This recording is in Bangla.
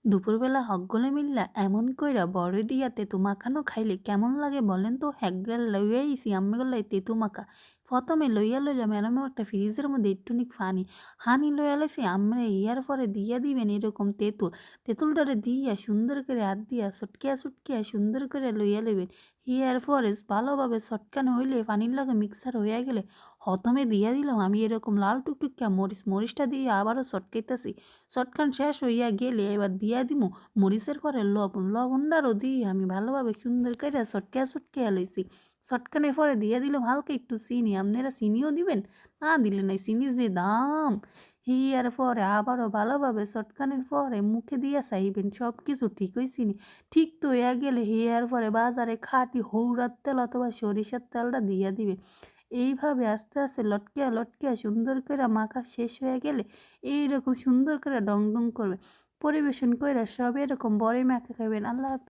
দুপুরবেলা হকগলে মিল্লা এমন কইরা বড়ই দিয়া তেতু মাখানো খাইলে কেমন লাগে বলেন তো? হ্যাকগাল লইয়া আইছি আম্মেগুলাই তেতু মাখা। প্রথমে লইয়া লইলাম এরম একটা ফ্রিজের মধ্যে একটুনি পানি হানি লইয়া লইছি আমরে ইয়ার পরে দিয়া দিবেন এরকম তেঁতুল। তেঁতুলটারে দিয়া সুন্দর করে হাত দিয়া চটকিয়া চটকিয়া সুন্দর করে লইয়া লইবেন। ইয়ার পরে ভালোভাবে চটকানো হইলে পানির লগে মিক্সার হইয়া গেলে হতমে দিয়া দিলাম আমি এরকম লাল টুকটুকিয়া মরিচ। মরিচটা দিয়ে আবারও চটকাইতাছি। চটকান শেষ হইয়া গেলে এবার দিয়া দিমু মরিচের পরে লবণ। লবণটারও দিয়ে আমি ভালোভাবে সুন্দর করে চটকিয়া চটকিয়া লইছি। চটকানোর পরে দিয়া দিলাম হালকা একটু চিনি। আপনারা চিনিও দিবেন, না দিলে নাই। চিনির যে দাম! হিয়ার পরে আবারও ভালোভাবে চটকানোর পরে মুখে দিয়া চাইবেন সব কিছু ঠিক হইছে নি। ঠিক তো হইয়া গেলে হিয়ার পরে বাজারে খাঁটি হৌরার তেল অথবা সরিষার তেলটা দিয়া দিবেন। এইভাবে আস্তে আস্তে লটকিয়া লটকিয়া সুন্দর করে মাখা শেষ হয়ে গেলে এইরকম সুন্দর করে ডং ডং করবে। পরিবেশন কইরা সব এরকম বড়ই মাখা খাইবেন। আল্লাহ হাফেজ।